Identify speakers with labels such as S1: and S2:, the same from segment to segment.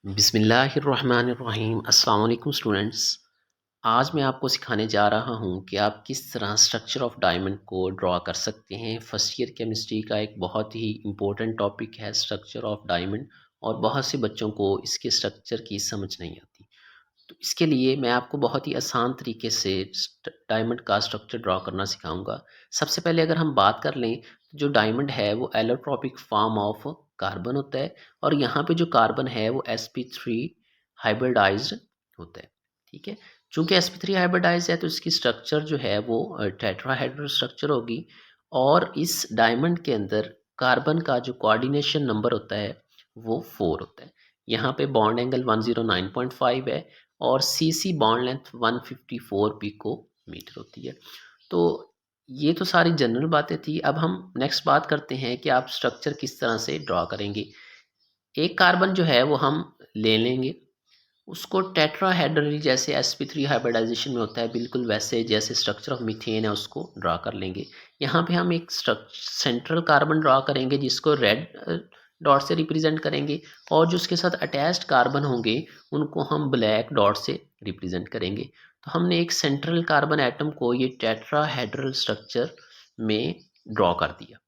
S1: बिस्मिल्लाहिर्रहमानिर्रहीम। अस्सलाम वालेकुम स्टूडेंट्स। आज मैं आपको सिखाने जा रहा हूँ कि आप किस तरह स्ट्रक्चर ऑफ डायमंड को ड्रॉ कर सकते हैं। फर्स्ट ईयर केमिस्ट्री का एक बहुत ही इम्पोर्टेंट टॉपिक है स्ट्रक्चर ऑफ डायमंड, और बहुत से बच्चों को इसके स्ट्रक्चर की समझ नहीं आती। तो इसके लिए मैं आपको बहुत ही आसान तरीके से डायमंड का स्ट्रक्चर ड्रॉ करना सिखाऊंगा। सबसे पहले अगर हम बात कर लें, तो जो डायमंड है वो एलोट्रॉपिक फॉर्म ऑफ कार्बन होता है, और यहाँ पे जो कार्बन है वो sp3 हाइब्रिडाइज्ड होता है। ठीक है। चूंकि sp3 हाइब्रिडाइज है तो इसकी स्ट्रक्चर जो है वो टेट्राहेड्रल स्ट्रक्चर होगी, और इस डायमंड के अंदर कार्बन का जो कोऑर्डिनेशन नंबर होता है वो 4 होता है। यहाँ पे बॉन्ड एंगल 109.5 है, और सी बॉन्ड लेंथ 154 पिको मीटर होती है। तो ये तो सारी जनरल बातें थी। अब हम नेक्स्ट बात करते हैं कि आप स्ट्रक्चर किस तरह से ड्रॉ करेंगे। एक कार्बन जो है वो हम ले लेंगे, उसको टेट्राहेड्रली जैसे sp3 हाइब्रिडाइजेशन में होता है बिल्कुल वैसे जैसे स्ट्रक्चर ऑफ मीथेन है उसको ड्रा कर लेंगे। यहाँ पे हम एक सेंट्रल कार्बन ड्रा करेंगे जिसको रेड डॉट से रिप्रेजेंट करेंगे, और जो उसके साथ अटैच्ड कार्बन होंगे उनको हम ब्लैक डॉट से रिप्रेजेंट करेंगे। तो हमने एक सेंट्रल कार्बन एटम को ये टेट्राहेड्रल स्ट्रक्चर में ड्रॉ कर दिया।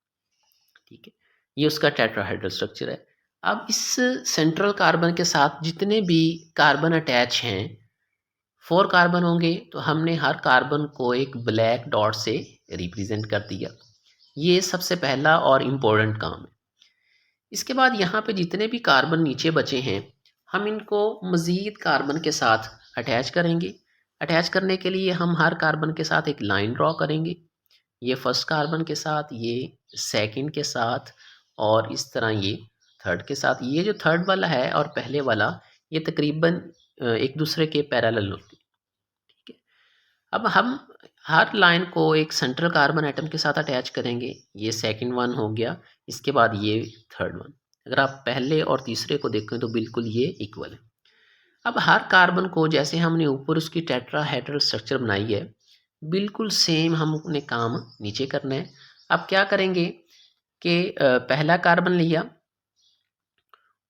S1: ठीक है, ये उसका टेट्राहेड्रल स्ट्रक्चर है। अब इस सेंट्रल कार्बन के साथ जितने भी कार्बन अटैच हैं, 4 कार्बन होंगे, तो हमने हर कार्बन को एक ब्लैक डॉट से रिप्रेजेंट कर दिया। ये सबसे पहला और इम्पोर्टेंट काम है। इसके बाद यहाँ पे जितने भी कार्बन नीचे बचे हैं, हम इनको मज़ीद कार्बन के साथ अटैच करेंगे। अटैच करने के लिए हम हर कार्बन के साथ एक लाइन ड्रॉ करेंगे। ये फर्स्ट कार्बन के साथ, ये सेकंड के साथ, और इस तरह ये थर्ड के साथ। ये जो थर्ड वाला है और पहले वाला, ये तकरीबन एक दूसरे के पैरेलल होते हैं। ठीक है। अब हम हर लाइन को एक सेंट्रल कार्बन एटम के साथ अटैच करेंगे। ये सेकंड वन हो गया, इसके बाद ये थर्ड वन। अगर आप पहले और तीसरे को देखें तो बिल्कुल ये इक्वल है। अब हर कार्बन को जैसे हमने ऊपर उसकी टेट्राहेड्रल स्ट्रक्चर बनाई है, बिल्कुल सेम हमने काम नीचे करना है। अब क्या करेंगे कि पहला कार्बन लिया,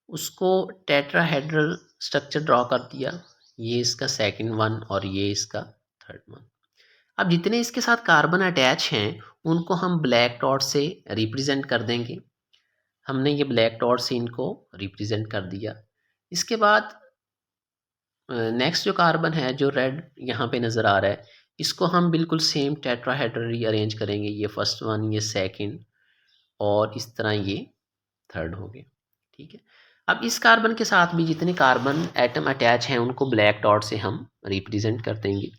S1: उसको टेट्राहेड्रल स्ट्रक्चर ड्रॉ कर दिया। ये इसका सेकंड वन और ये इसका थर्ड वन। अब जितने इसके साथ कार्बन अटैच हैं उनको हम ब्लैक डॉट से रिप्रेजेंट कर देंगे। हमने ये ब्लैक डॉट से इनको रिप्रेजेंट कर दिया। इसके बाद नेक्स्ट जो कार्बन है जो रेड यहाँ पे नज़र आ रहा है, इसको हम बिल्कुल सेम टेट्राहेड्रली अरेंज करेंगे। ये फर्स्ट वन, ये सेकंड, और इस तरह ये थर्ड हो गए। ठीक है। अब इस कार्बन के साथ भी जितने कार्बन एटम अटैच हैं उनको ब्लैक डॉट से हम रिप्रेजेंट कर देंगे।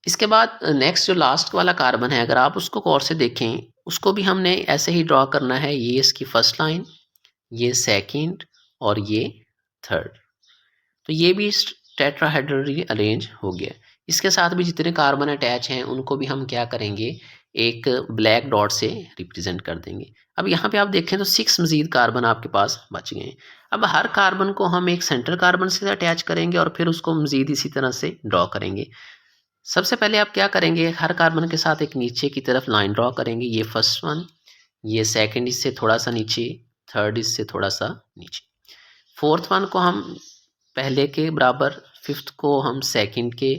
S1: इसके बाद नेक्स्ट जो लास्ट वाला कार्बन है, अगर आप उसको गौर से देखें, उसको भी हमने ऐसे ही ड्रॉ करना है। ये इसकी फर्स्ट लाइन, ये सेकंड, और ये थर्ड। तो ये भी टेट्राहेड्रली अरेंज हो गया। इसके साथ भी जितने कार्बन अटैच हैं उनको भी हम क्या करेंगे, एक ब्लैक डॉट से रिप्रेजेंट कर देंगे। अब यहाँ पे आप देखें तो 6 मजीद कार्बन आपके पास बच गए हैं। अब हर कार्बन को हम एक सेंट्रल कार्बन से अटैच करेंगे और फिर उसको मजीद इसी तरह से ड्रॉ करेंगे। सबसे पहले आप क्या करेंगे, हर कार्बन के साथ एक नीचे की तरफ लाइन ड्रॉ करेंगे। ये फर्स्ट वन, ये सेकंड इससे थोड़ा सा नीचे, थर्ड इससे थोड़ा सा नीचे, फोर्थ वन को हम पहले के बराबर, फिफ्थ को हम सेकंड के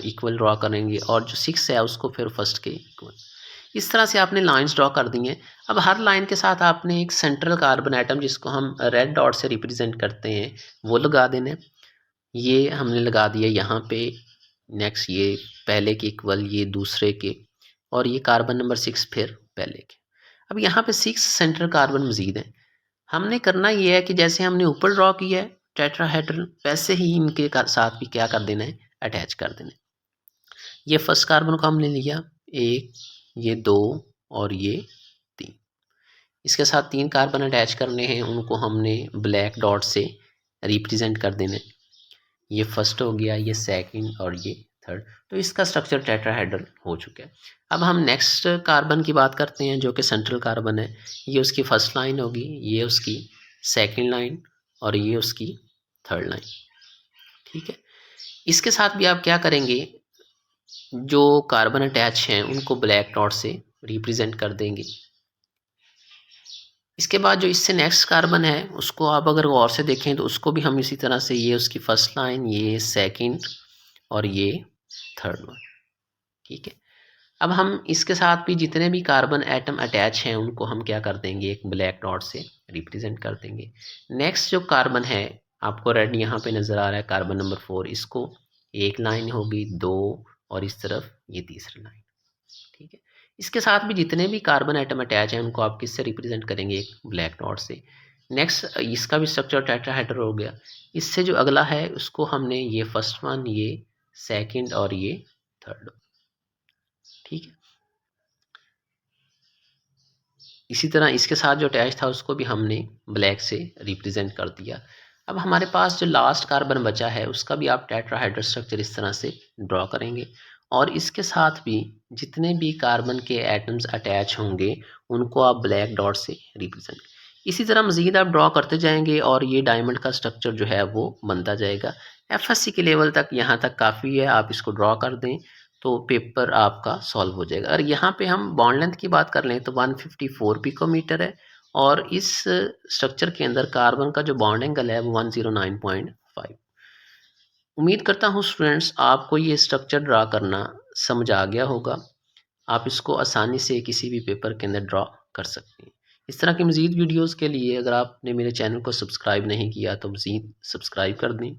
S1: इक्वल ड्रॉ करेंगे, और जो सिक्स है उसको फिर फर्स्ट के इक्वल। इस तरह से आपने लाइंस ड्रॉ कर दी हैं। अब हर लाइन के साथ आपने एक सेंट्रल कार्बन एटम जिसको हम रेड डॉट से रिप्रेजेंट करते हैं वो लगा देना है। ये हमने लगा दिया यहाँ पे। नेक्स्ट ये पहले के इक्वल, ये दूसरे के, और ये कार्बन नंबर 6 फिर पहले के। अब यहाँ पे 6 सेंट्रल कार्बन मजीद हैं। हमने करना ये है कि जैसे हमने ऊपर ड्रॉ किया है टेट्राहेड्रल, वैसे ही इनके साथ भी क्या कर देना है, अटैच कर देना है। ये फर्स्ट कार्बन को हमने लिया, एक, ये दो, और ये तीन। इसके साथ 3 कार्बन अटैच करने हैं, उनको हमने ब्लैक डॉट से रिप्रेजेंट कर देना है। ये फर्स्ट हो गया, ये सेकंड, और ये थर्ड। तो इसका स्ट्रक्चर टेट्राहेड्रल हो चुका है। अब हम नेक्स्ट कार्बन की बात करते हैं जो कि सेंट्रल कार्बन है। ये उसकी फर्स्ट लाइन होगी, ये उसकी सेकंड लाइन, और ये उसकी थर्ड लाइन। ठीक है। इसके साथ भी आप क्या करेंगे, जो कार्बन अटैच हैं उनको ब्लैक डॉट से रिप्रेजेंट कर देंगे। इसके बाद जो इससे नेक्स्ट कार्बन है उसको आप अगर गौर से देखें तो उसको भी हम इसी तरह से, ये उसकी फर्स्ट लाइन, ये सेकंड और ये थर्ड वन, ठीक है। अब हम इसके साथ भी जितने भी कार्बन एटम अटैच हैं उनको हम क्या कर देंगे, एक ब्लैक डॉट से रिप्रेजेंट कर देंगे। नेक्स्ट जो कार्बन है आपको रेड यहाँ पे नज़र आ रहा है, कार्बन नंबर 4, इसको एक लाइन होगी, दो, और इस तरफ ये तीसरी लाइन, ठीक है। इसके साथ भी जितने भी कार्बन एटम अटैच हैं उनको आप किससे रिप्रेजेंट करेंगे, एक ब्लैक डॉट से। नेक्स्ट इसका भी स्ट्रक्चर टेट्राहेड्रल हो गया। इससे जो अगला है उसको हमने ये फर्स्ट वन, ये सेकंड और ये थर्ड, ठीक है। इसी तरह इसके साथ जो अटैच था उसको भी हमने ब्लैक से रिप्रेजेंट कर दिया। अब हमारे पास जो लास्ट कार्बन बचा है उसका भी आप टेट्राहेड्रल स्ट्रक्चर इस तरह से ड्रॉ करेंगे, और इसके साथ भी जितने भी कार्बन के एटम्स अटैच होंगे उनको आप ब्लैक डॉट से रिप्रेजेंट, इसी तरह मज़ीद आप ड्रॉ करते जाएंगे और ये डायमंड का स्ट्रक्चर जो है वो बनता जाएगा। एफएससी के लेवल तक यहाँ तक काफ़ी है, आप इसको ड्रॉ कर दें तो पेपर आपका सॉल्व हो जाएगा। और यहाँ पे हम बॉन्ड लेंथ की बात कर लें तो 154 पिकोमीटर है, और इस स्ट्रक्चर के अंदर कार्बन का जो बॉन्ड एंगल है वो 109.5। उम्मीद करता हूँ स्टूडेंट्स आपको ये स्ट्रक्चर ड्रा करना समझ आ गया होगा। आप इसको आसानी से किसी भी पेपर के अंदर ड्रॉ कर सकते हैं। इस तरह की मज़ीद वीडियोज़ के लिए अगर आपने मेरे चैनल को सब्सक्राइब नहीं किया तो मज़ीद सब्सक्राइब कर दें।